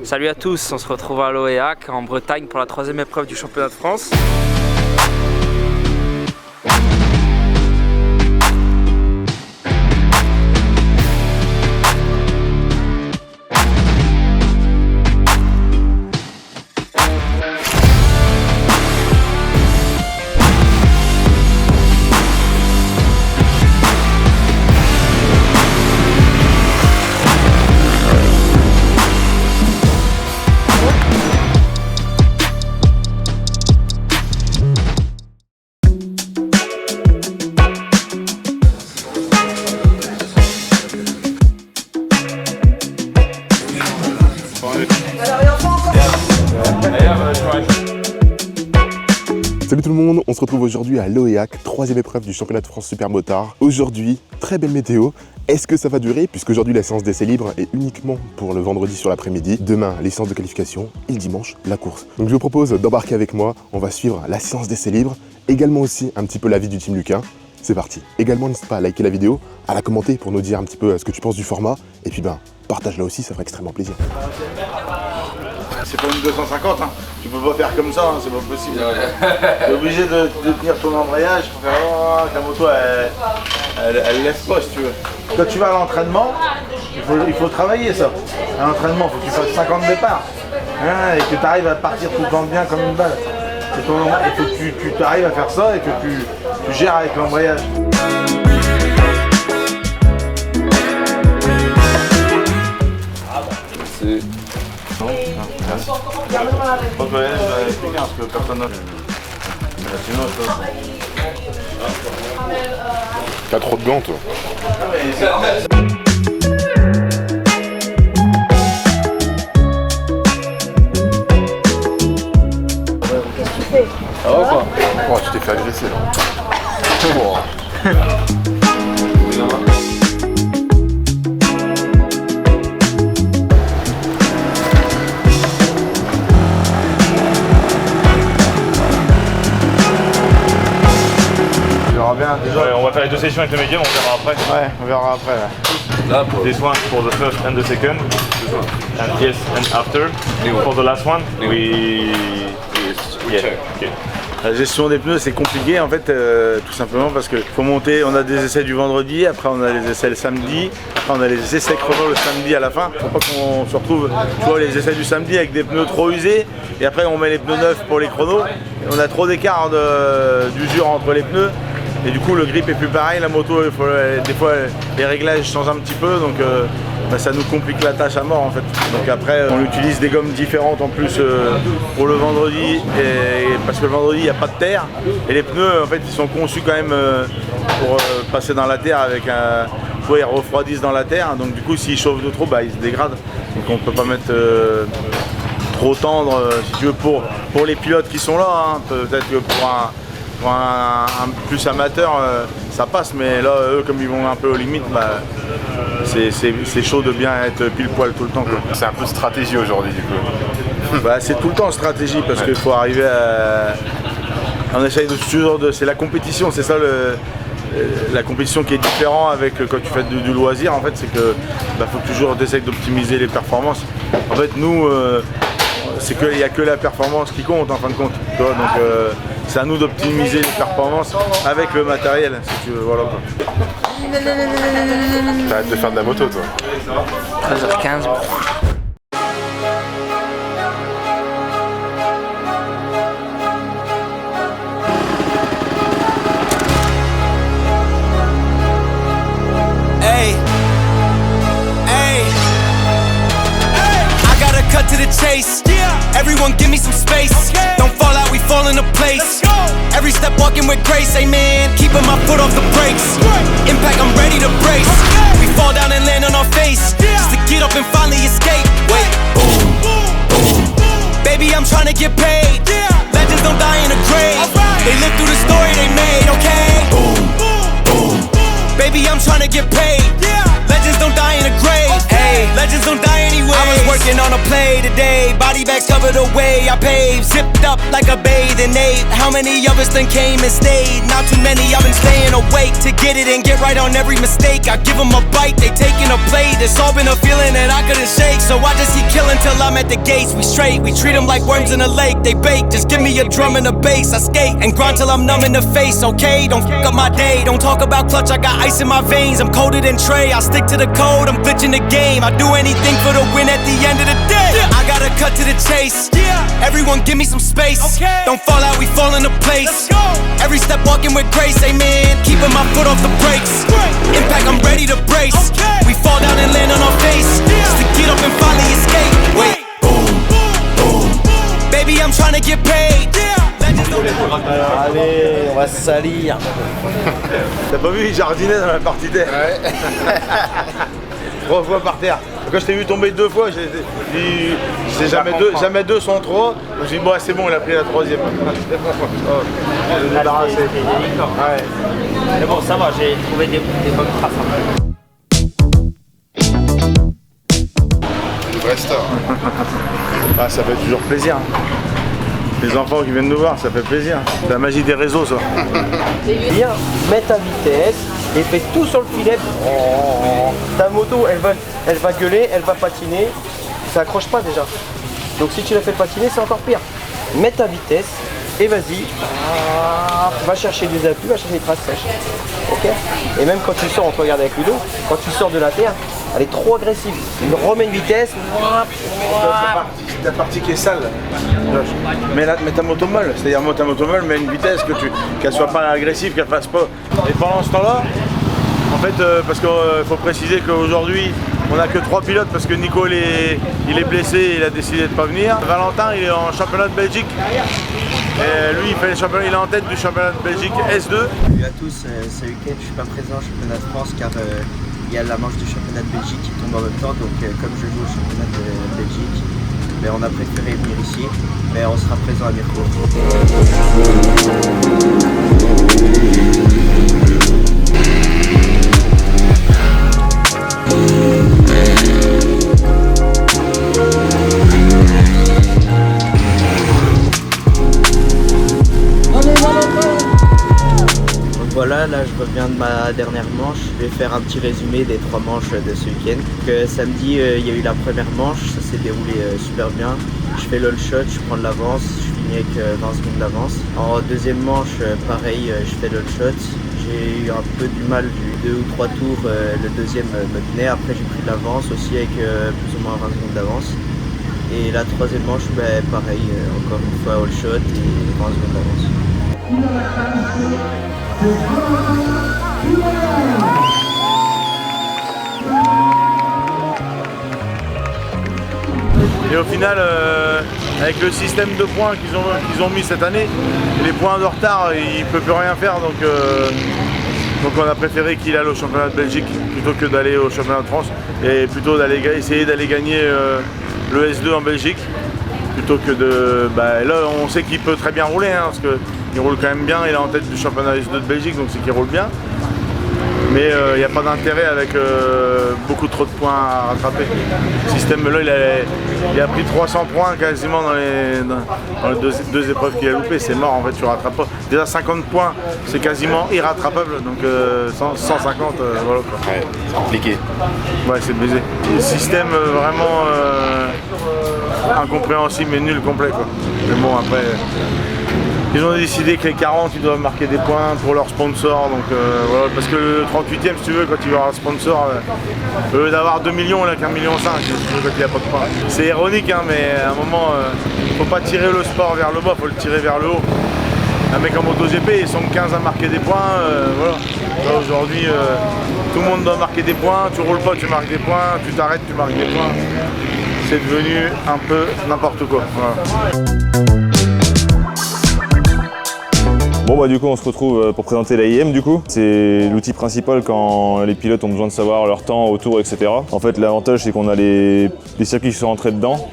Salut à tous, on se retrouve à l'Oéac en Bretagne pour la 3e épreuve du championnat de France. Salut tout le monde, on se retrouve aujourd'hui à l'Oéac, 3e épreuve du championnat de France super motard. Aujourd'hui, très belle météo. Est-ce que ça va durer? Puisqu'aujourd'hui la séance d'essai libre est uniquement pour le vendredi sur l'après-midi. Demain, les séances de qualification et le dimanche, la course. Donc je vous propose d'embarquer avec moi, on va suivre la séance d'essai libre, également aussi un petit peu l'avis du team Lucain. C'est parti. Également, n'hésite pas à liker la vidéo, à la commenter pour nous dire un petit peu ce que tu penses du format. Et puis partage-la aussi, ça ferait extrêmement plaisir. C'est pas une 250, hein. Tu peux pas faire comme ça, hein. C'est pas possible. Tu es obligé de tenir ton embrayage pour faire ta moto elle laisse pas si tu veux. Quand tu vas à l'entraînement, il faut travailler ça. À l'entraînement, il faut que tu fasses 50 départs. Hein, et que tu arrives à partir tout le temps bien comme une balle. Il faut que tu arrives à faire ça et que tu gères avec l'embrayage. C'est... Non, merci. Bon, je vais expliquer parce que personne n'a fait. T'as trop de gants toi. Ah ouais quoi? Oh, tu t'es fait agresser là. Oh. Déjà. Ouais, on va faire les deux sessions avec le médium, on verra après. Ouais, on verra après. Ouais. Là, this one for the first and the second, and yes and after. For the last one, we yeah. Okay. La gestion des pneus c'est compliqué en fait, tout simplement parce que faut monter, on a des essais du vendredi, après on a les essais le samedi, après on a les essais chrono le samedi à la fin. Faut pas qu'on se retrouve, tu vois, les essais du samedi avec des pneus trop usés et après on met les pneus neufs pour les chronos. Et on a trop d'écart d'usure entre les pneus. Et du coup le grip est plus pareil, la moto des fois les réglages changent un petit peu donc ça nous complique la tâche à mort en fait. Donc après on utilise des gommes différentes en plus pour le vendredi parce que le vendredi il n'y a pas de terre et les pneus en fait ils sont conçus quand même pour passer dans la terre avec un... ils refroidissent dans la terre donc du coup s'ils chauffent de trop ils se dégradent. Donc on peut pas mettre trop tendre si tu veux pour les pilotes qui sont là, hein. Peut-être que pour un plus amateur ça passe mais là eux comme ils vont un peu aux limites c'est chaud de bien être pile poil tout le temps. C'est un peu stratégie aujourd'hui du coup. C'est tout le temps stratégie parce qu'il faut arriver à... On essaye toujours de... C'est la compétition, c'est ça la compétition qui est différente avec quand tu fais du loisir en fait, c'est que faut toujours essayer d'optimiser les performances. En fait nous c'est qu'il n'y a que la performance qui compte en fin de compte. Tu vois, donc c'est à nous d'optimiser les performances avec le matériel si tu veux. Voilà quoi. T'arrêtes de faire de la moto toi. 13h15. To the chase, everyone give me some space. Don't fall out, we fall into place. Every step walking with grace, amen. Keeping my foot off the brakes. Impact, I'm ready to brace. We fall down and land on our face, just to get up and finally escape. Wait, boom, boom. Baby, I'm trying to get paid. Legends don't die in a grave. They live through the story they made, okay? Boom, boom. Baby, I'm trying to get paid. Legends don't die in a grave. Hey, legends don't die anyway. I was working smoking on a play today. Body bags covered away, I paved, zipped up like a bathing ape. How many of us done came and stayed? Not too many, I've been staying awake to get it and get right on every mistake. I give them a bite, they taking a plate. It's all been a feeling that I couldn't shake, so I just keep killing till I'm at the gates. We straight, we treat them like worms in a lake. They bake, just give me a drum and a bass. I skate and grind till I'm numb in the face, okay? Don't fuck up my day, don't talk about clutch, I got ice in my veins. I'm colder than Trey, I stick to the code, I'm glitching the game. I do anything for the win at the end of the day. I gotta cut to the chase, everyone give me some space. Don't fall out, we fall into place. Every step walking with grace, amen. Keeping my foot off the brakes. Impact, I'm ready to brace. We fall down and land on our face, just to get up and finally escape. Wait, boom, boom. Baby, I'm trying to get paid. Allez, on va se salir. T'as pas vu, il jardinait dans la partie terre. Ouais. 3 fois par terre. Quand je t'ai vu tomber 2 fois, j'ai dit jamais deux sont trop. Je me suis dit bon c'est bon, il a pris la 3e. Je l'ai débarrassé. Ouais. Mais bon, ça va, j'ai trouvé des bonnes traces. Une vraie star. Ah, ça fait toujours plaisir. Les enfants qui viennent nous voir, ça fait plaisir. C'est la magie des réseaux, ça. Viens, mets ta vitesse et fais tout sur le filet. Oh. Ta moto, elle va gueuler, elle va patiner. Ça accroche pas déjà. Donc si tu la fais patiner, c'est encore pire. Mets ta vitesse et vas-y. Va chercher des appuis, va chercher des traces sèches. Ok. Et même quand tu sors, on te regarde avec Ludo, quand tu sors de la terre, elle est trop agressive. Il remet une vitesse. C'est la partie qui est sale. Mais ta moto molle, c'est-à-dire ta moto molle, mais une vitesse qu'elle soit pas agressive, qu'elle fasse pas. Et pendant ce temps-là, en fait, parce qu'il faut préciser qu'aujourd'hui, on n'a que 3 pilotes parce que Nico il est blessé, il a décidé de ne pas venir. Valentin il est en championnat de Belgique. Et lui il fait le championnat, il est en tête du championnat de Belgique S2. Salut à tous, ce week-end je suis pas présent au championnat de France car il y a la manche du championnat de Belgique qui tombe en même temps, donc comme je joue au championnat de Belgique, mais on a préféré venir ici, mais on sera présent à Mirko. Voilà, là je reviens de ma dernière manche. Je vais faire un petit résumé des 3 manches de ce week-end. Samedi, il y a eu la première manche, ça s'est déroulé super bien. Je fais l'all shot, je prends de l'avance, je finis avec 20 secondes d'avance. En deuxième manche, pareil, je fais l'all shot. J'ai eu un peu du mal du 2 ou 3 tours, le deuxième me tenait. Après j'ai pris de l'avance aussi avec plus ou moins 20 secondes d'avance. Et la troisième manche, pareil, encore une fois all shot et 20 secondes d'avance. Et au final, avec le système de points qu'ils ont mis cette année, les points de retard, il ne peut plus rien faire. Donc on a préféré qu'il aille au championnat de Belgique plutôt que d'aller au championnat de France et plutôt essayer d'aller gagner le S2 en Belgique. Plutôt que de... là on sait qu'il peut très bien rouler, hein, parce qu'il roule quand même bien, il est en tête du championnat S2 de Belgique, donc c'est qu'il roule bien. Mais il n'y a pas d'intérêt avec beaucoup trop de points à rattraper. Ce système-là, il a pris 300 points quasiment dans les deux épreuves qu'il a loupées. C'est mort, en fait, tu ne rattrapes pas. Déjà 50 points, c'est quasiment irrattrapable. Donc 150, voilà quoi. Ouais, c'est compliqué. Ouais, c'est baisé. Le système vraiment incompréhensible et nul complet quoi. Mais bon, après... Ils ont décidé que les 40 ils doivent marquer des points pour leurs sponsors, donc voilà, parce que le 38e si tu veux, quand il va y avoir un sponsor, au lieu d'avoir 2 millions, il n'a qu'1,5 million quand il n'y a pas de points. C'est ironique hein, mais à un moment, faut pas tirer le sport vers le bas, faut le tirer vers le haut. Un mec en MotoGP, ils sont 15 à marquer des points, voilà. Aujourd'hui, tout le monde doit marquer des points, tu roules pas, tu marques des points, tu t'arrêtes, tu marques des points. C'est devenu un peu n'importe quoi. Voilà. Bon du coup on se retrouve pour présenter l'AIM du coup. C'est l'outil principal quand les pilotes ont besoin de savoir leur temps, autour, etc. En fait l'avantage c'est qu'on a les circuits qui sont rentrés dedans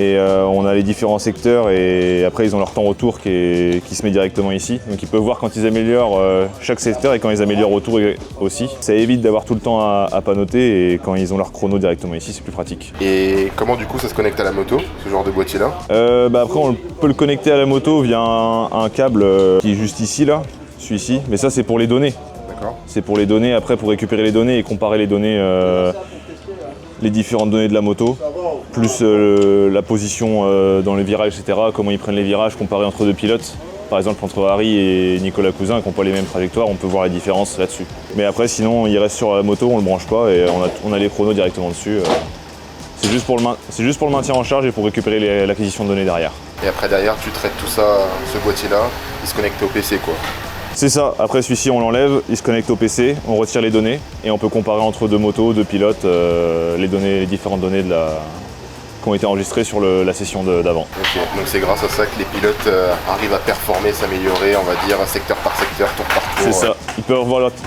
Et on a les différents secteurs et après ils ont leur temps retour qui se met directement ici. Donc ils peuvent voir quand ils améliorent chaque secteur et quand ils améliorent autour aussi. Ça évite d'avoir tout le temps à panoter et quand ils ont leur chrono directement ici, c'est plus pratique. Et comment du coup ça se connecte à la moto, ce genre de boîtier là? Après on peut le connecter à la moto via un câble qui est juste ici là, celui-ci. Mais ça c'est pour les données. D'accord. C'est pour les données, après pour récupérer les données et comparer les données, les différentes données de la moto, plus la position dans les virages, etc. Comment ils prennent les virages comparés entre deux pilotes. Par exemple entre Harry et Nicolas Cousin qui n'ont pas les mêmes trajectoires, on peut voir les différences là-dessus. Mais après sinon il reste sur la moto, on ne le branche pas et on a les chronos directement dessus. C'est juste pour le maintien en charge et pour récupérer l'acquisition de données derrière. Et après derrière tu traites tout ça, ce boîtier là, il se connecte au PC quoi. C'est ça, après celui-ci on l'enlève, il se connecte au PC, on retire les données et on peut comparer entre deux motos, deux pilotes, les différentes données qui ont été enregistrées sur la session d'avant. Ok, donc c'est grâce à ça que les pilotes arrivent à performer, s'améliorer, on va dire, secteur par secteur, tour par tour. C'est ça, ils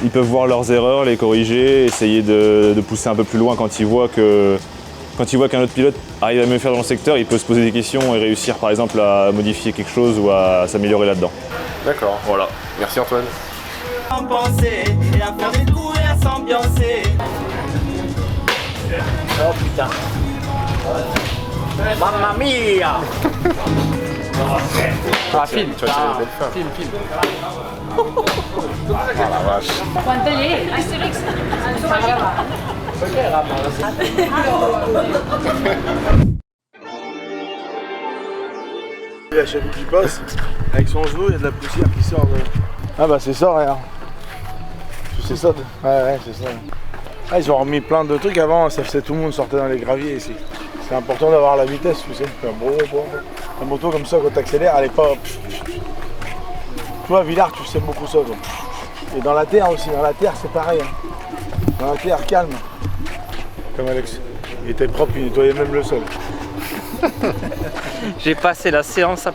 peuvent voir leurs erreurs, les corriger, essayer de pousser un peu plus loin quand ils voient qu'un autre pilote arrive à mieux faire dans le secteur, il peut se poser des questions et réussir par exemple à modifier quelque chose ou à s'améliorer là-dedans. D'accord, voilà. Merci Antoine. Et à faire des coups et à s'ambiancer. Oh putain. Mamma mia. Ah, film. Tu vas tirer les belles fins. Film. Ah la vache. Quanto lì? Asterix. À chaque coup qu'il passe, avec son genou, il y a de la poussière qui sort de... Ah bah c'est ça, regarde. C'est ça. Ouais, c'est ça. Ah, ils ont remis plein de trucs avant, ça faisait tout le monde sortait dans les graviers ici. C'est important d'avoir la vitesse, tu sais. La moto comme ça, quand t'accélères, elle est pas... Tu vois, à Villars, tu sais beaucoup ça. Quoi. Et dans la terre aussi, dans la terre c'est pareil. Hein. Dans la terre, calme. Comme Alex. Il était propre, il nettoyait même le sol. J'ai passé la séance à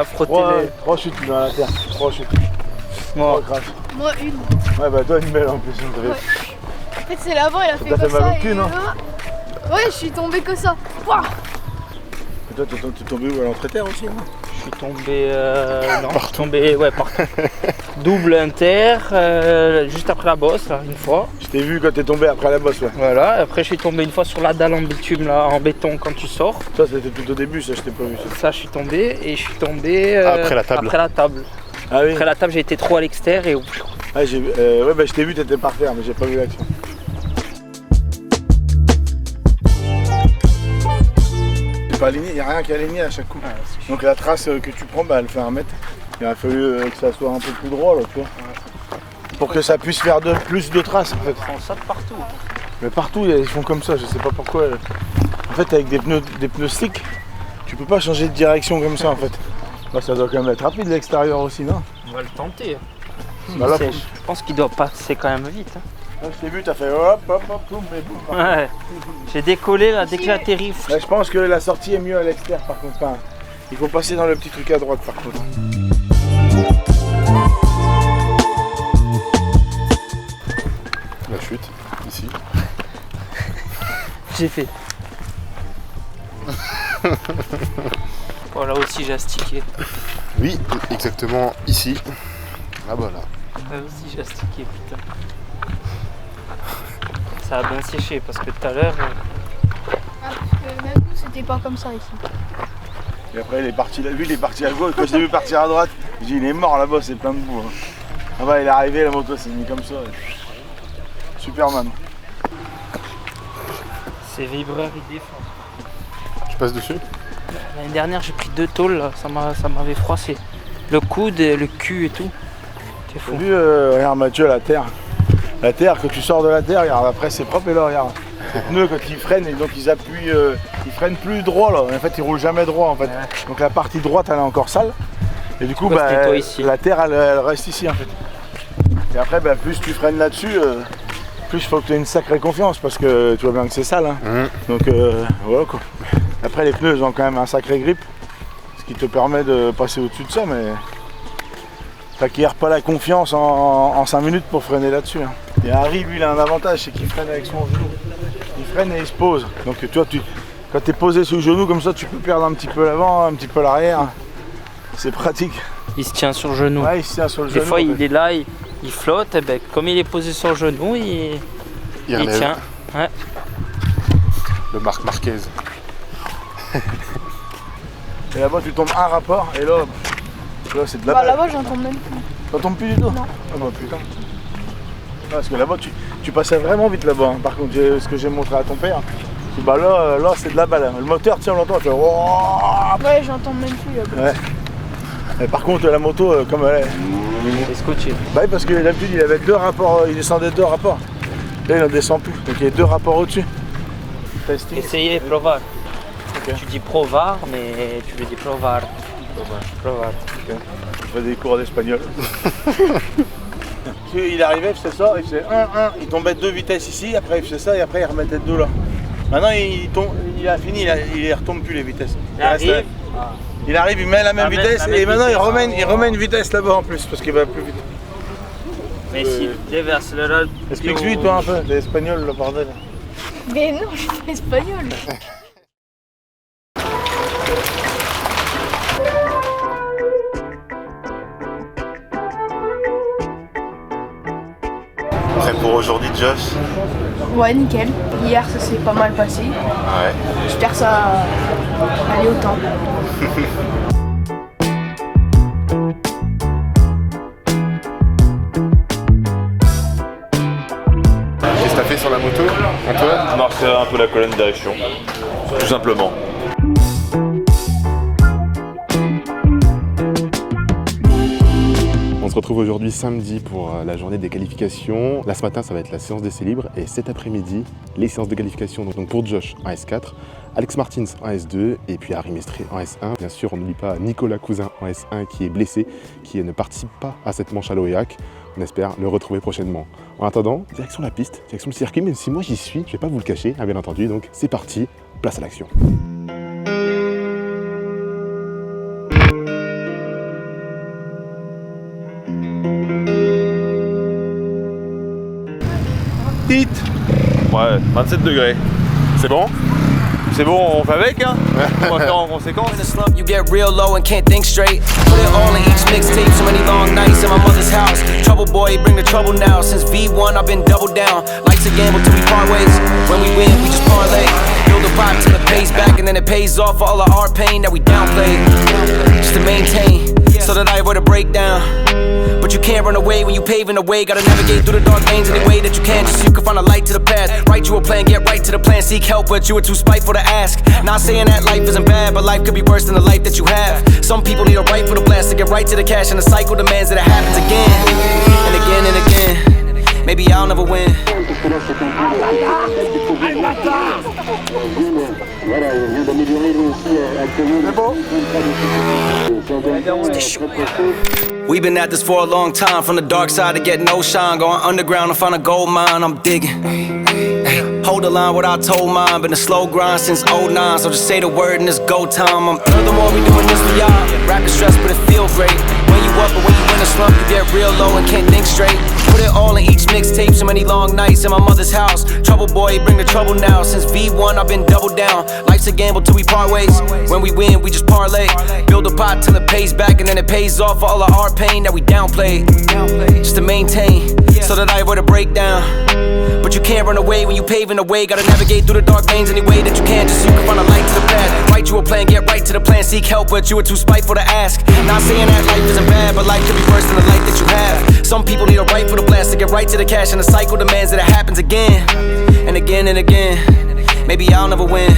frotter les... 3 chutes dans la terre, 3 chutes. Moi. 3 crashs. Moi une. Ouais bah toi une belle en plus. Ouais. En fait c'est l'avant, il a fait t'a comme fait mal ça au cul, et non ouais, je suis tombée que ça. Pouah. Et toi t'es tombé où à l'entrée-terre aussi non? Je suis tombé... non, je suis tombé... Ouais, partout. Double inter, juste après la bosse, là, une fois. Je t'ai vu quand t'es tombé après la bosse, ouais. Voilà, après je suis tombé une fois sur la dalle en bitume, là, en béton quand tu sors. Ça c'était tout au début, ça je t'ai pas vu ça. Ça, je suis tombé et je suis tombé... Après la table. Après la table. Ah oui. Après la table, j'ai été trop à l'extérieur et... Ah, ouais bah je t'ai vu, t'étais par terre, mais j'ai pas vu l'action. C'est pas aligné, il n'y a rien qui est aligné à chaque coup. Ah, donc la trace que tu prends, bah, elle fait 1 mètre. Il a fallu que ça soit un peu plus droit là, tu vois. Pour que ça puisse faire plus de traces en fait. Ils font ça de partout. Mais partout ils font comme ça, je sais pas pourquoi. En fait avec des pneus slicks, tu peux pas changer de direction comme ça en fait. Là, ça doit quand même être rapide l'extérieur aussi, non? On va le tenter. Bah, là, Je pense qu'il doit passer quand même vite. Hein. Là, je t'ai vu, t'as fait hop, boum, et boum. Ouais. J'ai décollé là, dès que j'atterris. Là, je pense que la sortie est mieux à l'extérieur par contre. Enfin, il faut passer dans le petit truc à droite par contre. La chute, ici. J'ai fait. Voilà aussi j'ai astiqué. Oui, exactement ici. Ah bah là. Là aussi j'ai astiqué, putain. Ça a bien séché parce que tout à l'heure... Ah, parce que même nous c'était pas comme ça ici. Et après, il est parti là, lui, il est parti à gauche. Quand je l'ai vu partir à droite, j'ai dit, il est mort là-bas, c'est plein de boue. Hein. Ah bah, il est arrivé, la moto s'est mis comme ça. Superman. C'est vibreur, il défonce. Je passe dessus? L'année dernière j'ai pris 2 tôles, là. Ça m'avait froissé. Le coude, le cul et tout. C'est fou. T'as vu, regarde Mathieu, la terre. La terre, quand tu sors de la terre, regarde, après c'est propre et là, regarde. Les pneus, quand ils freinent, et donc ils appuient, ils freinent plus droit là. En fait, ils roulent jamais droit en fait. Ouais. Donc la partie droite, elle est encore sale. Et du coup, bah, la terre, elle reste ici en fait. Et après, bah, plus tu freines là-dessus, plus il faut que tu aies une sacrée confiance parce que tu vois bien que c'est sale. Hein. Donc voilà quoi. Après, les pneus, ils ont quand même un sacré grip, ce qui te permet de passer au-dessus de ça, mais t'acquiers pas la confiance en 5 minutes pour freiner là-dessus. Hein. Et Harry, lui, il a un avantage, c'est qu'il freine avec son genou. Il freine et il se pose. Donc tu vois, Quand tu es posé sur le genou comme ça, tu peux perdre un petit peu l'avant, un petit peu l'arrière. C'est pratique. Il se tient sur le genou. Ouais, il se tient sur le genou. Des fois, il est là, il flotte. Et ben, comme il est posé sur le genou, il tient. Ouais. Le Marc Marquez. Et là-bas, tu tombes un rapport et là c'est de la Bah balle. là-bas, j'en tombe même plus. T'en tombes plus du tout? Non. Ah bah putain. Parce que là-bas, tu passais vraiment vite là-bas. Hein. Par contre, ce que j'ai montré à ton père, bah là c'est de la balle. Hein. Le moteur, tiens, on l'entend, fait Ouais, j'en tombe même plus là-bas. Ouais. Et par contre, la moto, comme elle est. Il est scotché. Bah oui, parce que d'habitude, il avait 2 rapports, il descendait 2 rapports. Là, il en descend plus. Donc il y a 2 rapports au-dessus. Testing. Essayez provar. Okay. Tu dis provar, mais tu veux dire provar. Provar. Okay. Je fais des cours d'espagnol. Il arrivait, il faisait ça, il faisait 1, il tombait 2 vitesses ici, après il faisait ça et après il remettait 2 là. Maintenant il a fini, il ne retombe plus les vitesses. Il arrive, il met la même vitesse et maintenant il remet une vitesse là-bas en plus parce qu'il va plus vite. Mais s'il déverse le rôle. Explique-lui toi un peu, t'es espagnol le bordel. Mais non, je suis pas espagnol. Prêt pour aujourd'hui, Josh? Ouais, nickel. Hier, ça s'est pas mal passé. Ouais. J'espère que ça va aller autant. Qu'est-ce que t'as fait sur la moto, Antoine? Marquer un peu la colonne de direction, tout simplement. On se retrouve aujourd'hui samedi pour la journée des qualifications. Là ce matin ça va être la séance d'essai libre et cet après-midi les séances de qualification donc pour Josh en S4, Alex Martins en S2 et puis Harry Mestré en S1. Bien sûr on n'oublie pas Nicolas Cousin en S1 qui est blessé, qui ne participe pas à cette manche à l'Aurillac. On espère le retrouver prochainement. En attendant, direction la piste, direction le circuit, même si moi j'y suis, je vais pas vous le cacher, bien entendu, donc c'est parti, place à l'action. Hit. Ouais, 27 degrés. C'est bon? C'est bon, on fait avec, hein? On va faire en conséquence. In a slump, you get real low and can't think straight. Put it all in each mixtape, so many long nights in my mother's house. Trouble boy, bring the trouble now. Since V1, I've been double down. Life's a gamble till we part ways. When we win, we just parlay. Build a pot till it pays back, and then it pays off for all of our pain that we downplayed. Just to maintain, so that I avoid a breakdown. But you can't run away when you paving the way. Gotta navigate through the dark lanes any way that you can, just so you can find a light to the path. Write you a plan, get right to the plan. Seek help, but you were too spiteful to ask. Not saying that life isn't bad, but life could be worse than the life that you have. Some people need a right for the blast to get right to the cash, and the cycle demands that it happens again and again and again. Maybe I'll never win. We've been at this for a long time. From the dark side to get no shine. Going underground to find a gold mine. I'm digging. Hey, hold the line what I told mine. Been a slow grind since 09. So just say the word and it's go time. Furthermore, we doing this for y'all. Rapping stress, but it feel great. When you up, but when you in a slump, you get real low and can't think straight. Put it all in each mixtape. So many long nights in my mother's house. Trouble boy, bring the trouble now. Since V1, I've been double down. Life's a gamble till we part ways. When we win, we just parlay. Build a pot till it pays back, and then it pays off for all of our pain that we downplayed. Just to maintain, so that I avoid a breakdown. But you can't run away when you paving the way. Gotta navigate through the dark lanes any way that you can, just so you can find a light to the path. Write you a plan, get right to the plan. Seek help, but you were too spiteful to ask. Not saying that life isn't bad, but life could be worse than the life that you have. Some people need a right for the blast to get right to the cash, and the cycle demands that it happens again and again and again. Maybe I'll never win.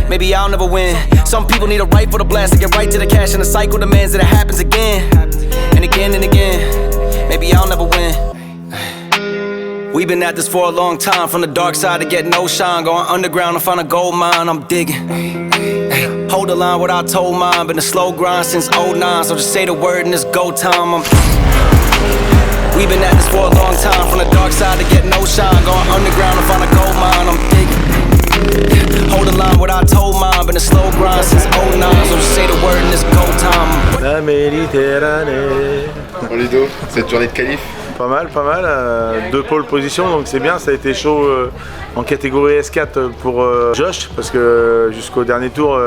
Maybe I'll never win. Some people need a right for the blast to get right to the cash, and the cycle demands that it happens again and again and again. Maybe I'll never win. We've been at this for a long time. From the dark side to get no shine. Going underground to find a gold mine. I'm digging. Hey, hold the line what I told mine. Been a slow grind since 09. So just say the word and it's go time. We've been at this for a long time. From the dark side to get no shine. Going underground to find a gold mine. I'm digging. Hold the line what I told mine. Been a slow grind since 09. So just say the word and it's go time. La Méditerranée. Bon Ludo, cette journée de qualif, Pas mal, pas mal. 2 pole positions, donc c'est bien. Ça a été chaud en catégorie S4 pour Josh, parce que jusqu'au dernier tour,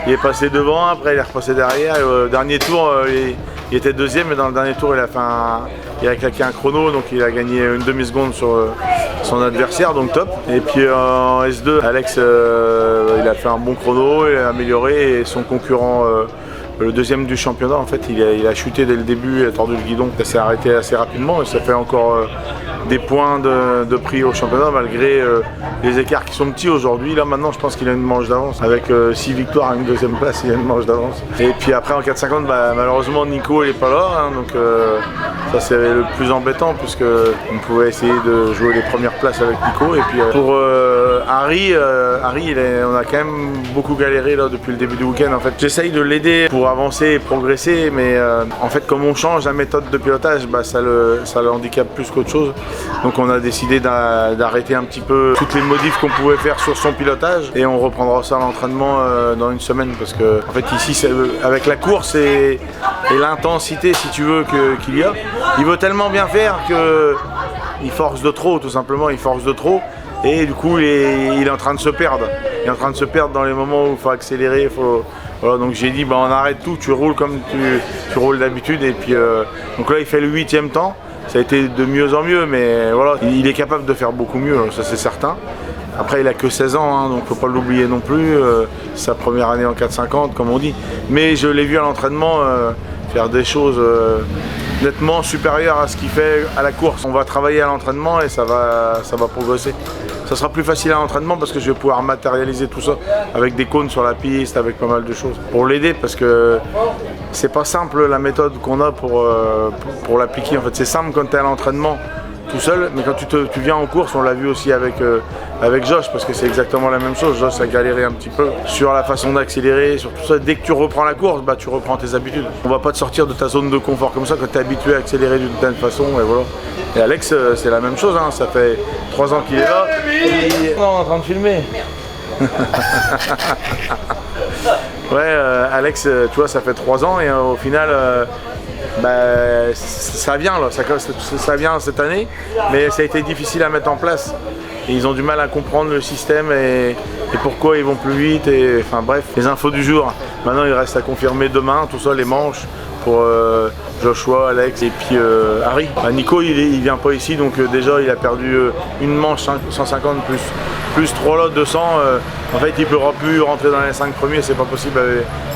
il est passé devant, après il est repassé derrière. Et au dernier tour, il était deuxième, et dans le dernier tour, il a claqué un chrono, donc il a gagné une demi-seconde sur son adversaire, donc top. Et puis en S2, Alex, il a fait un bon chrono, il a amélioré, et son concurrent, le deuxième du championnat, en fait, il a chuté dès le début, il a tordu le guidon. Ça s'est arrêté assez rapidement, et ça fait encore des points de prix au championnat, malgré les écarts qui sont petits aujourd'hui. Là maintenant, je pense qu'il a une manche d'avance. Avec 6 victoires à une deuxième place, il a une manche d'avance. Et puis après en 4,50, malheureusement Nico il est pas là, hein, donc ça c'est le plus embêtant, puisque on pouvait essayer de jouer les premières places avec Nico. Et puis pour Harry, on a quand même beaucoup galéré là depuis le début du week-end. En fait, j'essaye de l'aider pour avancer et progresser, mais en fait comme on change la méthode de pilotage, ça le handicape plus qu'autre chose. Donc on a décidé d'arrêter un petit peu toutes les modifs qu'on pouvait faire sur son pilotage, et on reprendra ça à l'entraînement dans une semaine, parce que en fait ici avec la course et l'intensité, si tu veux, qu'il y a, il veut tellement bien faire qu'il force de trop, tout simplement, il force de trop, et du coup il est en train de se perdre. Il est en train de se perdre dans les moments où il faut accélérer, voilà, donc j'ai dit on arrête tout, tu roules comme tu roules d'habitude, et puis donc là il fait le 8e temps. Ça a été de mieux en mieux, mais voilà, il est capable de faire beaucoup mieux, ça c'est certain. Après, il a que 16 ans, hein, donc il ne faut pas l'oublier non plus. Sa première année en 4,50, comme on dit. Mais je l'ai vu à l'entraînement faire des choses nettement supérieures à ce qu'il fait à la course. On va travailler à l'entraînement et ça va progresser. Ça sera plus facile à l'entraînement parce que je vais pouvoir matérialiser tout ça avec des cônes sur la piste, avec pas mal de choses. Pour l'aider, parce que c'est pas simple la méthode qu'on a pour l'appliquer. En fait, c'est simple quand tu es à l'entraînement tout seul, mais quand tu viens en course, on l'a vu aussi avec Josh, parce que c'est exactement la même chose. Josh a galéré un petit peu sur la façon d'accélérer, sur tout ça. Dès que tu reprends la course, tu reprends tes habitudes. On va pas te sortir de ta zone de confort comme ça quand tu es habitué à accélérer d'une telle façon, et voilà. Et Alex, c'est la même chose, hein. Ça fait 3 ans qu'il est là. Non, on est en train de filmer. Ouais, Alex, tu vois, ça fait 3 ans, et au final, ça vient là, ça vient cette année, mais ça a été difficile à mettre en place. Et ils ont du mal à comprendre le système et pourquoi ils vont plus vite, et enfin bref, les infos du jour. Maintenant il reste à confirmer demain, tout ça, les manches pour Joshua, Alex et puis Harry. Nico il vient pas ici, donc déjà il a perdu une manche 150 plus 3 lots 200. En fait il ne pourra plus rentrer dans les 5 premiers, c'est pas possible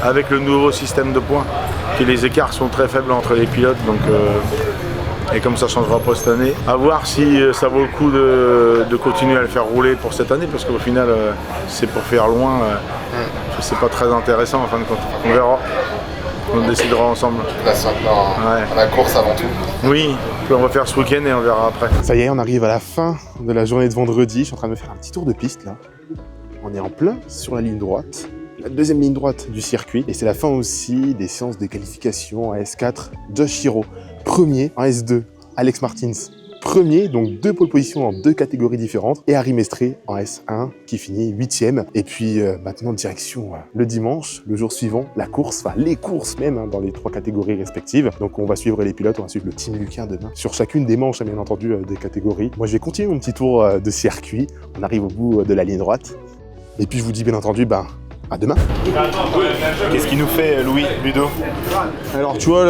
avec le nouveau système de points. Et les écarts sont très faibles entre les pilotes, donc et comme ça ne changera pas cette année, à voir si ça vaut le coup de continuer à le faire rouler pour cette année, parce qu'au final c'est pour faire loin, c'est pas très intéressant en fin de compte. On verra, on décidera ensemble. Place maintenant la course avant tout. Oui, puis on va faire ce week-end et on verra après. Ça y est, on arrive à la fin de la journée de vendredi. Je suis en train de me faire un petit tour de piste là. On est en plein sur la ligne droite. La deuxième ligne droite du circuit, et c'est la fin aussi des séances de qualification à S4. Josh Hiro, premier en S2, Alex Martins, premier, donc 2 pole positions dans 2 catégories différentes, et Harry Mestré en S1 qui finit 8e. Et puis maintenant direction le dimanche, le jour suivant, la course, enfin les courses même dans les 3 catégories respectives. Donc on va suivre les pilotes, on va suivre le team Lucas demain sur chacune des manches, bien entendu, des catégories. Moi je vais continuer mon petit tour de circuit, on arrive au bout de la ligne droite, et puis je vous dis bien entendu, à demain. Qu'est-ce qui nous fait Louis Ludo? Alors tu vois,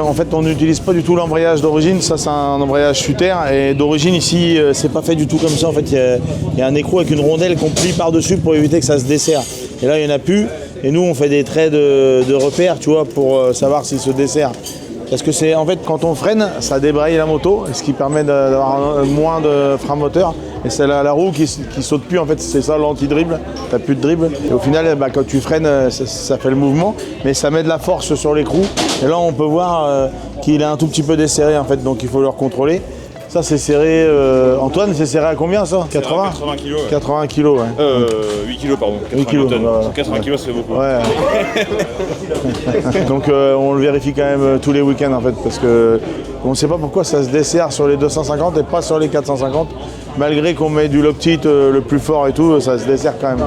en fait on n'utilise pas du tout l'embrayage d'origine, ça c'est un embrayage Suter, et d'origine ici c'est pas fait du tout comme ça. En fait il y a un écrou avec une rondelle qu'on plie par-dessus pour éviter que ça se desserre. Et là il n'y en a plus, et nous on fait des traits de repère, tu vois, pour savoir s'il se desserre. Parce que c'est en fait quand on freine, ça débraye la moto, ce qui permet d'avoir moins de frein moteur. Et c'est la roue qui saute plus, en fait, c'est ça l'anti-dribble, t'as plus de dribble. Et au final, quand tu freines, ça fait le mouvement, mais ça met de la force sur l'écrou. Et là, on peut voir qu'il est un tout petit peu desserré, en fait, donc il faut le recontrôler. Ça, c'est serré. Antoine, c'est serré à combien ça? 80 kg. 80 kg, ouais. 8 kg, pardon. 8 kg. 80 kg, c'est beaucoup. Ouais. Donc, on le vérifie quand même tous les week-ends, en fait, parce que on ne sait pas pourquoi ça se dessert sur les 250 et pas sur les 450. Malgré qu'on met du Loctite le plus fort et tout, ça se dessert quand même.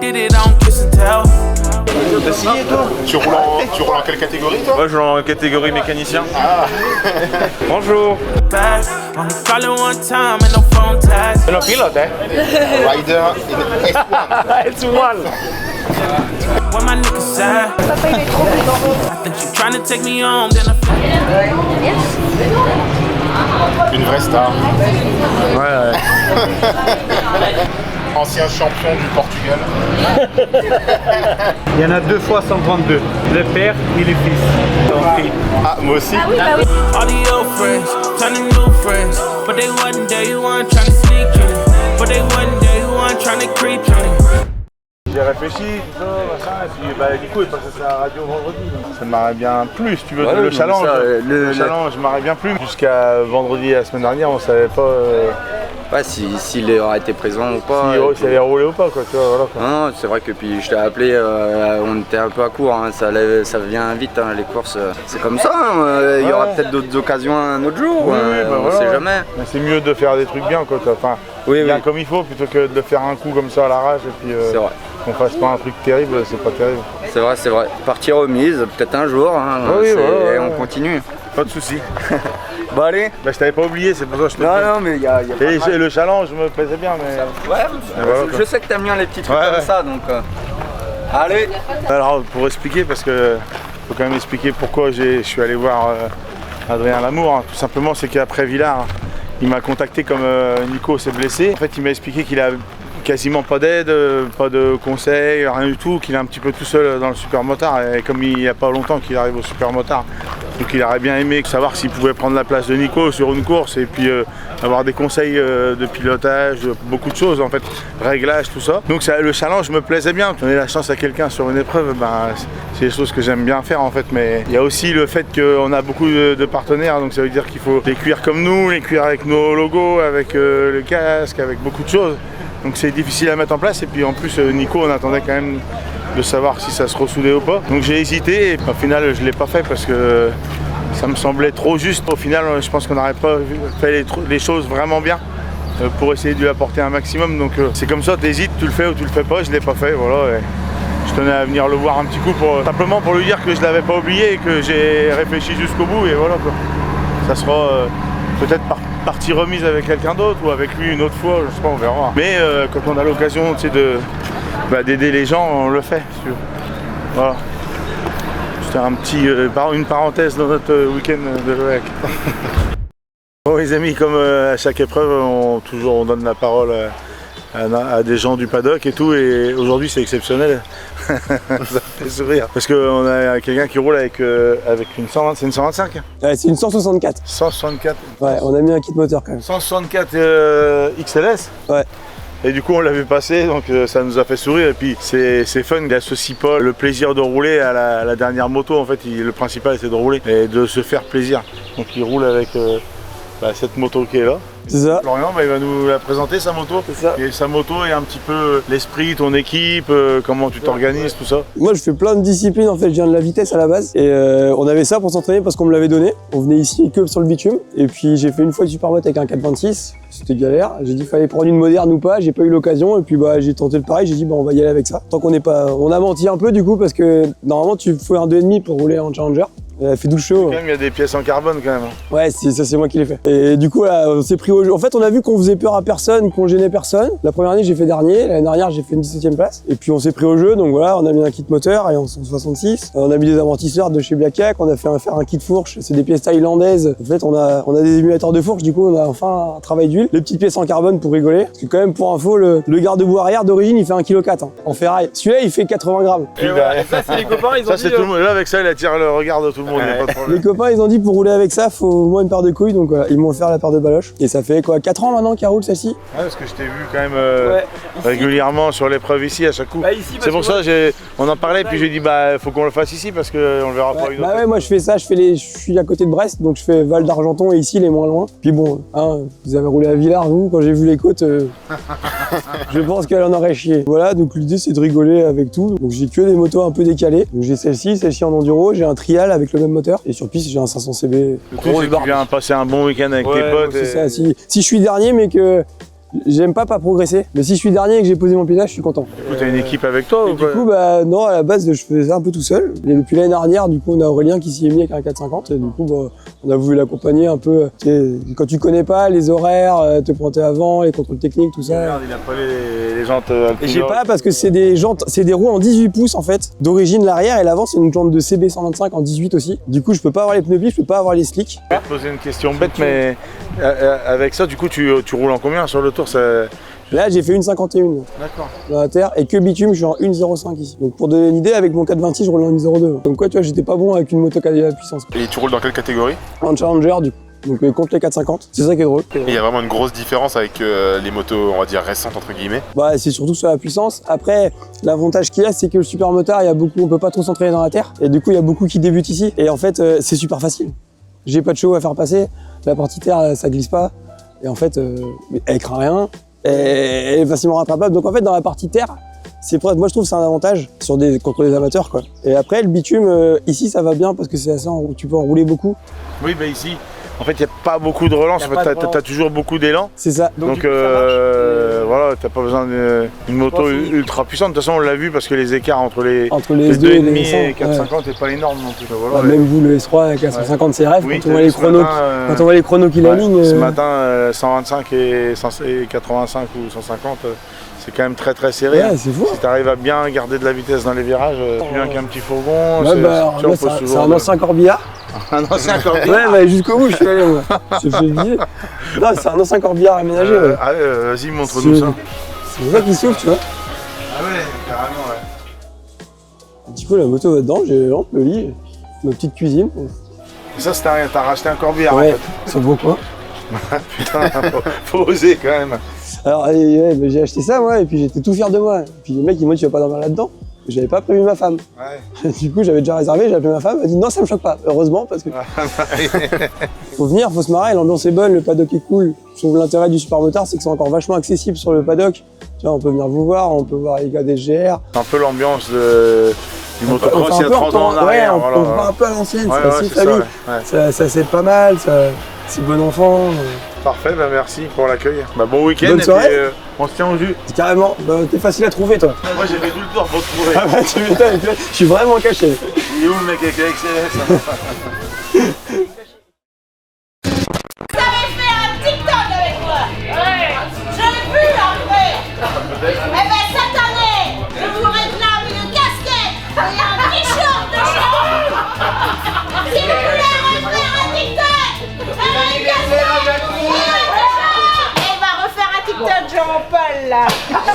did it on kiss and tell. T'as signé toi tu roules en quelle catégorie toi? Moi je roule en catégorie mécanicien. Ah. Bonjour. Only calling one time and no phone tags. No pilot, eh? Rider in S1. S1. Where my niggas at? I think you trying to take me home, then I Une vraie star. Ouais. Ancien champion du Portugal. Il y en a 2 fois 132, le père et le fils. Ah, moi aussi. all the old friends, turning new friends. But they wasn't there, you weren't trying to sneak in. But they wasn't there, you weren't trying to creep in. J'ai réfléchi, tout ça, machin, et puis bah, du coup, il passait à la radio vendredi. Donc ça m'aurait bien plu, si tu veux, le challenge. Le challenge m'aurait bien plu. Jusqu'à vendredi la semaine dernière, on savait pas. Ouais, s'il aurait été présent ou pas. Si ça allait rouler ou pas, quoi, tu vois, voilà. Quoi. Non, c'est vrai que puis je t'ai appelé, on était un peu à court, hein, ça vient vite, hein, les courses, c'est comme ça, hein, il y aura peut-être d'autres occasions un autre jour, oui, bah on voilà, sait jamais. Mais c'est mieux de faire des trucs bien, quoi, enfin, bien comme il faut, plutôt que de le faire un coup comme ça à l'arrache, et puis qu'on fasse pas un truc terrible, c'est pas terrible. C'est vrai, partie remise, peut-être un jour, hein, et on continue. Pas de soucis. Bon allez. Bah je t'avais pas oublié, c'est pour ça que je te Non mais il y a pas et le challenge me plaisait bien, mais... Ouais, voilà, je sais que t'aimes bien les petits trucs comme ça, donc... Allez. Alors pour expliquer, parce que faut quand même expliquer pourquoi je suis allé voir Adrien Lamour, hein. Tout simplement c'est qu'après Villars, il m'a contacté comme Nico s'est blessé. En fait il m'a expliqué qu'il a quasiment pas d'aide, pas de conseils, rien du tout, qu'il est un petit peu tout seul dans le super motard, et comme il n'y a pas longtemps qu'il arrive au super motard, donc il aurait bien aimé savoir s'il pouvait prendre la place de Nico sur une course et puis avoir des conseils de pilotage, beaucoup de choses en fait, réglage, tout ça. Donc le challenge me plaisait bien, donner la chance à quelqu'un sur une épreuve, ben, c'est des choses que j'aime bien faire en fait, mais il y a aussi le fait qu'on a beaucoup de partenaires, donc ça veut dire qu'il faut les cuire comme nous, les cuire avec nos logos, avec le casque, avec beaucoup de choses. Donc c'est difficile à mettre en place, et puis en plus Nico, on attendait quand même de savoir si ça se ressoudait ou pas. Donc j'ai hésité et au final je ne l'ai pas fait parce que ça me semblait trop juste. Au final je pense qu'on n'aurait pas fait les choses vraiment bien pour essayer de lui apporter un maximum. Donc c'est comme ça, tu hésites, tu le fais ou tu le fais pas, je ne l'ai pas fait. Voilà, et je tenais à venir le voir un petit coup simplement pour lui dire que je ne l'avais pas oublié et que j'ai réfléchi jusqu'au bout, et voilà quoi. Ça sera peut-être partie remise avec quelqu'un d'autre ou avec lui une autre fois, je sais pas, on verra. Mais quand on a l'occasion d'aider les gens, on le fait, si tu veux. Voilà. C'était une parenthèse dans notre week-end de l'OEAC. Bon les amis, comme à chaque épreuve, on donne la parole à des gens du paddock et tout, et aujourd'hui c'est exceptionnel. Ça fait sourire. Parce qu'on a quelqu'un qui roule avec une 120, c'est une 125 ? Ouais, c'est une 164. 164. Ouais, on a mis un kit moteur quand même. 164 XLS ? Ouais. Et du coup on l'a vu passer, donc ça nous a fait sourire, et puis c'est fun, il associe pas le plaisir de rouler à la dernière moto, en fait le principal c'est de rouler et de se faire plaisir. Donc il roule avec cette moto qui est là. C'est ça. Florian, il va nous la présenter, sa moto. C'est ça. Et sa moto et un petit peu l'esprit, ton équipe, comment tu t'organises, tout ça. Moi je fais plein de disciplines en fait, je viens de la vitesse à la base. Et on avait ça pour s'entraîner parce qu'on me l'avait donné. On venait ici que sur le bitume. Et puis j'ai fait une fois du supermoto avec un 426. C'était galère. J'ai dit qu'il fallait prendre une moderne ou pas, j'ai pas eu l'occasion. Et puis j'ai tenté le pareil, j'ai dit on va y aller avec ça. Tant qu'on n'est pas. On a menti un peu du coup parce que normalement tu faut un 2,5 pour rouler en Challenger. Elle fait 12 chevaux. Il y a des pièces en carbone quand même. Ouais, ça c'est moi qui l'ai fait. Et du coup là, on s'est pris au jeu. En fait on a vu qu'on faisait peur à personne, qu'on gênait personne. La première année j'ai fait dernier, l'année dernière j'ai fait une 17e place. Et puis on s'est pris au jeu, donc voilà, on a mis un kit moteur et en 166. On a mis des amortisseurs de chez Blackjack, on a fait faire un kit fourche, c'est des pièces thaïlandaises. En fait on a des émulateurs de fourche, du coup on a enfin un travail d'huile. Les petites pièces en carbone pour rigoler. Parce que quand même pour info, le garde-boue arrière d'origine il fait 1,4 kg en ferraille. Celui-là il fait 80 grammes. Et ça c'est les copains, ils ont dit... Tout le monde. Là avec ça il attire le regard de tout le monde, il n'y a pas de problème. Les copains ils ont dit pour rouler avec ça faut au moins une paire de couilles, donc voilà, ils m'ont offert la paire de baloches. Et ça fait quoi, 4 ans maintenant qu'elle roule celle-ci. Ouais, parce que je t'ai vu quand même régulièrement sur l'épreuve ici à chaque coup. C'est pour ça on en parlait, puis j'ai dit faut qu'on le fasse ici parce qu'on le verra pas une autre. Ouais, moi je fais ça, je suis à côté de Brest, donc je fais Val d'Argenton et ici les moins loin. Puis bon, vous avez roulé à Villars, vous, quand j'ai vu les côtes, je pense qu'elle en aurait chié. Voilà, donc l'idée c'est de rigoler avec tout. Donc j'ai que des motos un peu décalées. Donc j'ai celle-ci en enduro, j'ai un trial avec le même moteur et sur piste j'ai un 500 CB. Tu viens passer un bon week-end avec tes potes. C'est ça, si je suis dernier mais que J'aime pas progresser, mais si je suis dernier et que j'ai posé mon pilotage, je suis content. Du coup, t'as une équipe avec toi ou Du coup, bah non, à la base, je faisais un peu tout seul. Et depuis l'année dernière, du coup, on a Aurélien qui s'y est mis avec un 450. Et du coup, bah, on a voulu l'accompagner un peu. Tu sais, quand tu connais pas les horaires, te pointer avant, les contrôles techniques, tout ça. Merde, il a pas les jantes Alpina. J'ai pas parce que c'est des jantes, c'est des roues en 18 pouces en fait. D'origine l'arrière et l'avant c'est une jante de CB125 en 18 aussi. Du coup, je peux pas avoir les pneus plis, je peux pas avoir les slicks. Je vais te poser une question bête, mais avec ça, du coup, tu roules en combien sur le tour? Là, j'ai fait une 51 D'accord. dans la terre et que bitume, je suis en 1,05 ici. Donc pour donner une idée, avec mon 426, je roule en 1,02. Donc quoi, tu vois, j'étais pas bon avec une moto qui a de la puissance. Et tu roules dans quelle catégorie? En Challenger, du coup. Donc contre les 450, c'est ça qui est drôle. Et il y a vraiment une grosse différence avec les motos, on va dire, récentes entre guillemets. Bah, c'est surtout sur la puissance. Après, l'avantage qu'il y a, c'est que le supermotard, il y a beaucoup, on peut pas trop s'entraîner dans la terre. Et du coup, il y a beaucoup qui débutent ici. Et en fait, c'est super facile. J'ai pas de show à faire passer. La partie terre, ça glisse pas. Et en fait, elle craint rien. Elle est facilement rattrapable. Donc en fait, dans la partie terre, moi je trouve que c'est un avantage contre les amateurs, quoi. Et après, le bitume, ici, ça va bien parce que c'est assez, tu peux en rouler beaucoup. Oui, bah ici. En fait, il n'y a pas beaucoup de relance, tu as toujours beaucoup d'élan. C'est ça. Donc voilà, tu n'as pas besoin d'une moto ultra puissante. De toute façon, on l'a vu parce que les écarts entre les S2 et les 450 n'est pas énorme non plus. Voilà, même vous, le S3 avec 450 CRF, oui, quand on voit les chronos qui l'alignent. Ce matin, 125 et 85 ou 150. C'est quand même très serré. Ouais, c'est fou. Si tu arrives à bien garder de la vitesse dans les virages, plus bien qu'un petit fourgon. Ouais, c'est un ancien corbillard. Un ancien corbillard. Ouais, bah, jusqu'au bout, je suis allé, moi. Je fais le billet. Non, c'est un ancien corbillard aménagé. Ouais. Vas-y, montre-nous ça. C'est ça qui souffle, tu vois. Ah ouais, carrément, ouais. Du coup, la moto va dedans, j'ai les lampes, le lit, ma petite cuisine. Et ça, t'as racheté un corbillard, ouais, en fait. C'est beau, quoi. Putain, faut oser, quand même. Alors, ouais, j'ai acheté ça, moi, et puis j'étais tout fier de moi. Et puis le mec, il m'a dit, tu vas pas dormir là-dedans. J'avais pas prévu ma femme. Ouais. Du coup, j'avais déjà réservé, j'ai appelé ma femme, elle m'a dit non, ça me choque pas. Heureusement, parce que. Faut venir, faut se marrer, l'ambiance est bonne, le paddock est cool. Je trouve l'intérêt du supermotard, c'est que c'est encore vachement accessible sur le paddock. Tu vois, on peut venir vous voir, on peut voir les gars des GR. C'est un peu l'ambiance du motocross il y a 30 ans en arrière. Ouais, on va un peu à l'ancienne, c'est assez famille. Ça c'est pas mal, c'est bon enfant. Parfait, bah merci pour l'accueil. Bah bon week-end et puis on se tient au jus. Carrément, bah, t'es facile à trouver toi. Moi j'ai fait tout le tour pour te trouver. Ah bah tu m'étonnes, je suis vraiment caché. Il est où le mec avec XLS? Jean-Paul là. Je vais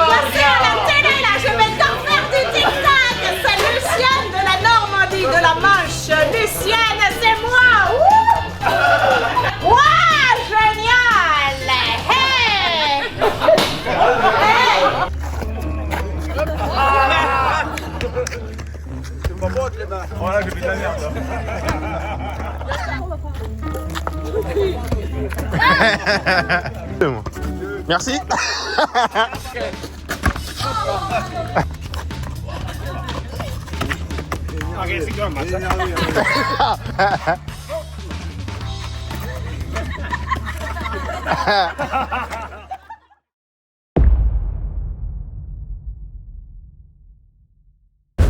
passer à la télé là, je vais t'en faire du tic-tac. C'est Lucienne de la Normandie, de la Manche. Lucienne, c'est moi. Ouah, génial. Hey. Voilà, j'ai mis de la merde là. Merci.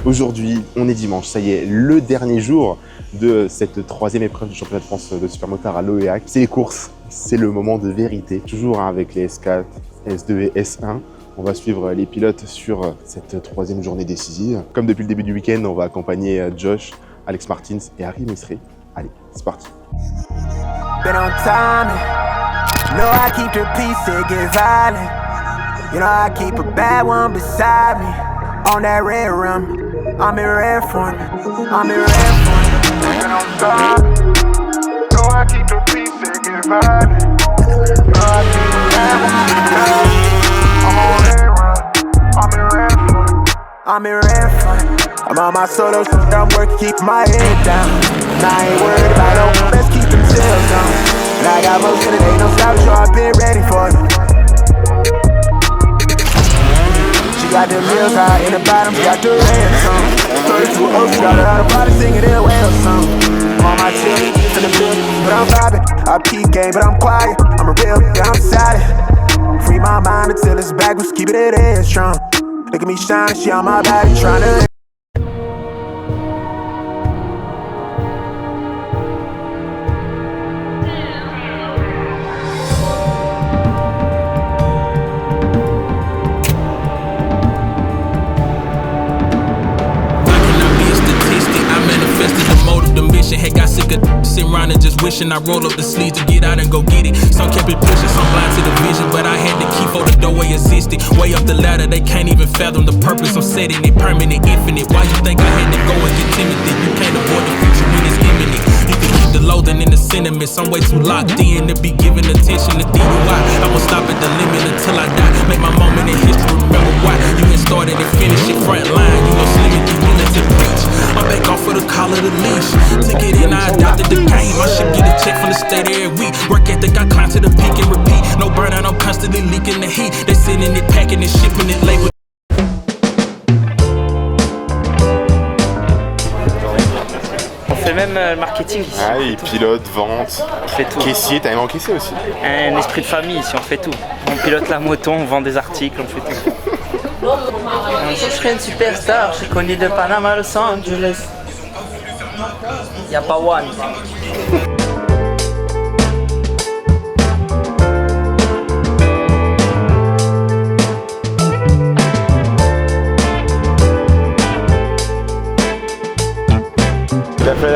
Aujourd'hui, on est dimanche, ça y est, le dernier jour de cette troisième épreuve du championnat de France de supermotard à l'OEAC. C'est les courses, c'est le moment de vérité. Toujours avec les S4, S2 et S1. On va suivre les pilotes sur cette troisième journée décisive. Comme depuis le début du week-end, on va accompagner Josh, Alex Martins et Harry Misré. Allez, c'est parti. Been on time, no I keep the peace, it get violent. You know I keep a bad one beside me. On that red rum, I'm in red form, I'm in red form. Been on time, no I keep the peace, it get violent. No I keep a bad one beside me. I'm on red rum, I'm in red form, I'm in red form. I'm on my solo shit, I'm working, keep my head down. And I ain't worried about no, let's keep them chills down. And I got motion and ain't no stop, so I've been ready for them. She got the meals high in the bottom, she got the ransom. 32 O's, she got her out of body singing in a whale song. All my children in the building, but I'm vibing. I peak game, but I'm quiet. I'm a real, yeah, I'm solid. Free my mind until it's backwards, keep it in strong. Look at me shine, she on my body, tryna. Had got sick of sitting around and just wishing I roll up the sleeves to get out and go get it. Some kept it pushing, some blind to the vision, but I had to keep for the doorway existed. Way up the ladder, they can't even fathom the purpose I'm setting it. Permanent, infinite. Why you think I had to go and get timid? You can't avoid the future when it's imminent. You can keep the loathing in the sentiment. Some way too locked in to be giving attention to DUI. I won't stop at the limit until I die. Make my moment in history. Remember why you ain't started and finished it front line. You know, slim and deep to preach. I'm back off for the call of the leash. Take it in, I adopted the game. I should get a check from the state every week. Work ethic, I climb to the peak and repeat. No burnout, I'm constantly leaking the heat. They sending it, packing it, shipping it, label. On fait même le marketing ici. Ah oui, pilote, vente, caissier, t'as même encaissé aussi. Un esprit de famille ici, on fait tout. On pilote la moto, on vend des articles, on fait tout. Je serais une superstar, je suis connu de Panama à Los Angeles. Y'a pas one. Il a fait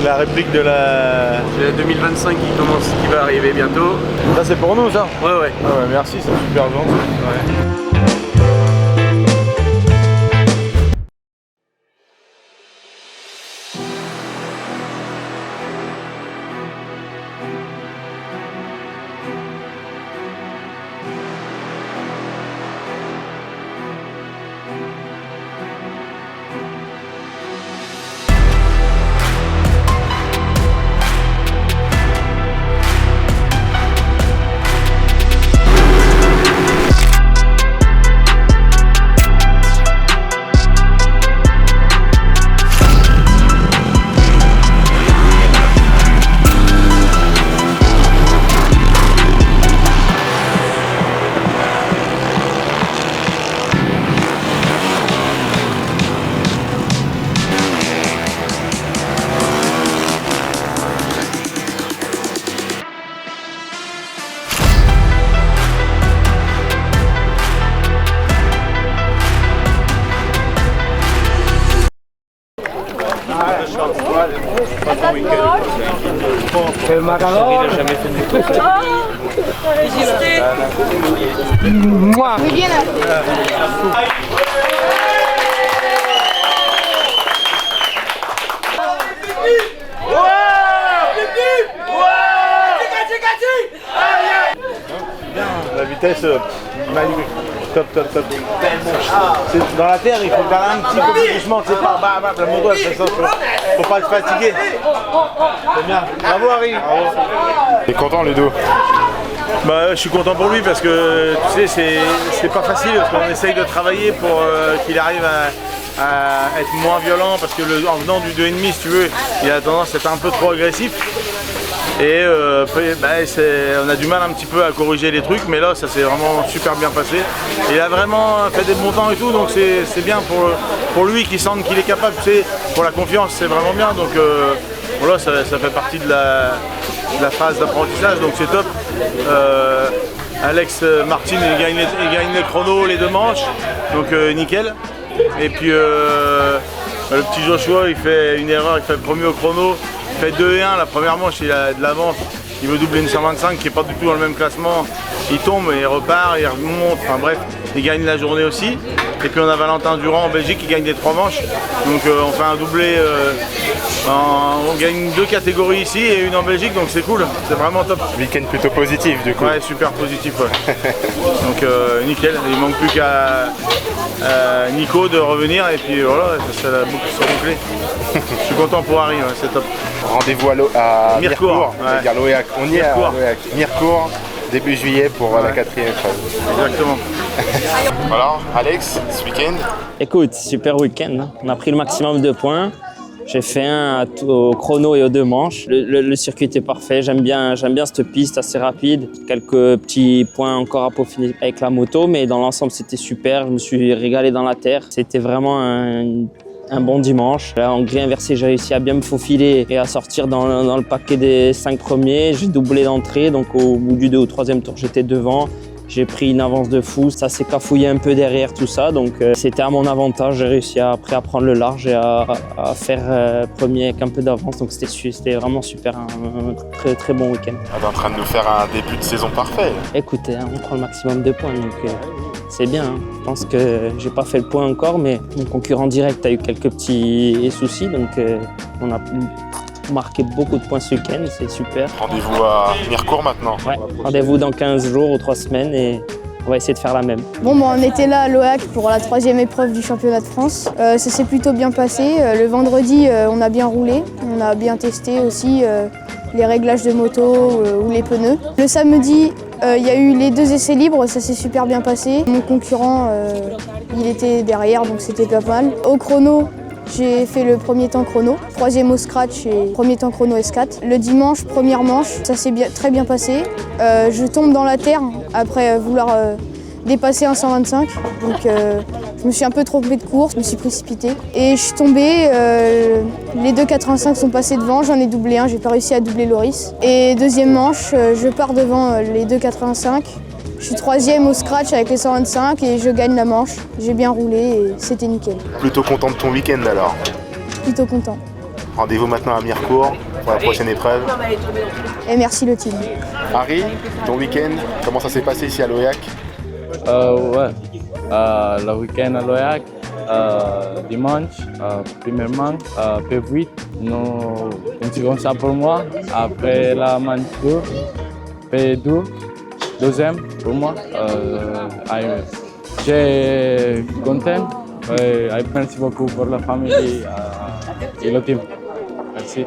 la réplique de la 2025 qui va arriver bientôt. Ça c'est pour nous ça? Ouais ouais. Ah ouais, merci, c'est super gentil. Ouais. Le macaron. Il a jamais fait de truc. Résisté. Moi. Oui, bien La vitesse, magnifique. Top. C'est dans la terre, il faut parler un petit peu plus doucement, c'est pas la moto elle fait ça, faut pas être fatigué. C'est bien. Bravo Harry. T'es content Ludo? Bah, je suis content pour lui parce que tu sais c'est pas facile parce qu'on essaye de travailler pour qu'il arrive à être moins violent parce que en venant du 2,5 si tu veux, il a tendance à être un peu trop agressif. Et on a du mal un petit peu à corriger les trucs, mais là ça s'est vraiment super bien passé. Il a vraiment fait des bons temps et tout, donc c'est bien pour lui qui sente qu'il est capable, tu sais, pour la confiance c'est vraiment bien. Donc voilà, ça fait partie de la phase d'apprentissage, donc c'est top. Alex Martin il gagne les chronos, les 2 manches, donc nickel. Et puis le petit Joshua il fait une erreur, il fait le premier au chrono. Il fait 2 et 1, la première manche il a de l'avance, il veut doubler une 125 qui n'est pas du tout dans le même classement, il tombe et il repart, il remonte, enfin bref, il gagne la journée aussi. Et puis on a Valentin Durand en Belgique qui gagne les 3 manches, donc on fait un doublé, on gagne 2 catégories ici et une en Belgique, donc c'est cool, c'est vraiment top. Week-end plutôt positif du coup. Ouais, super positif, ouais. Donc nickel, il manque plus qu'à Nico de revenir et puis voilà, la boucle sera bouclée. Je suis content pour Harry, ouais, c'est top. Rendez-vous à Mirecourt, ouais. Loyac. On y est à Loyac. Mirecourt, début juillet pour la 4e épreuve. Exactement. Alors, Alex, ce week-end? Écoute, super week-end. On a pris le maximum de points. J'ai fait un au chrono et aux 2 manches. Le circuit était parfait, j'aime bien cette piste assez rapide. Quelques petits points encore à peaufiner avec la moto, mais dans l'ensemble c'était super. Je me suis régalé dans la terre. C'était vraiment un bon dimanche. Là, en grille inversée, j'ai réussi à bien me faufiler et à sortir dans le paquet des 5 premiers. J'ai doublé d'entrée, donc au bout du 2 ou 3e tour, j'étais devant. J'ai pris une avance de fou, ça s'est cafouillé un peu derrière tout ça, donc c'était à mon avantage. J'ai réussi après à prendre le large et à faire premier avec un peu d'avance, donc c'était vraiment super, un très très bon week-end. On est en train de nous faire un début de saison parfait. Écoutez, on prend le maximum de points, donc c'est bien. Je pense que j'ai pas fait le point encore, mais mon concurrent direct a eu quelques petits soucis, donc on a marqué beaucoup de points ce week-end, c'est super. Rendez-vous à Mirecourt maintenant. Ouais, rendez-vous dans 15 jours ou 3 semaines et on va essayer de faire la même. Bon, on était là à l'OAC pour la 3e épreuve du championnat de France. Ça s'est plutôt bien passé. Le vendredi, on a bien roulé. On a bien testé aussi les réglages de moto ou les pneus. Le samedi, il y a eu les 2 essais libres, ça s'est super bien passé. Mon concurrent, il était derrière, donc c'était pas mal. Au chrono, j'ai fait le premier temps chrono, 3e au scratch et premier temps chrono S4. Le dimanche, première manche, ça s'est très bien passé. Je tombe dans la terre après vouloir dépasser un 125. Donc je me suis un peu trompée de course, je me suis précipitée. Et je suis tombée, les 2,85 sont passés devant, j'en ai doublé un, j'ai pas réussi à doubler Loris. Et deuxième manche, je pars devant les 2,85. Je suis 3e au scratch avec les 125 et je gagne la manche. J'ai bien roulé et c'était nickel. Plutôt content de ton week-end alors? Plutôt content. Rendez-vous maintenant à Mirecourt pour la prochaine épreuve. Et merci le team. Harry, ton week-end, comment ça s'est passé ici à l'OEAC? Le week-end à l'OEAC, dimanche, premièrement, P8, une seconde ça pour moi. Après la manche 2, P2. Deuxième pour moi, j'ai content. Merci beaucoup pour la famille et le team. Merci.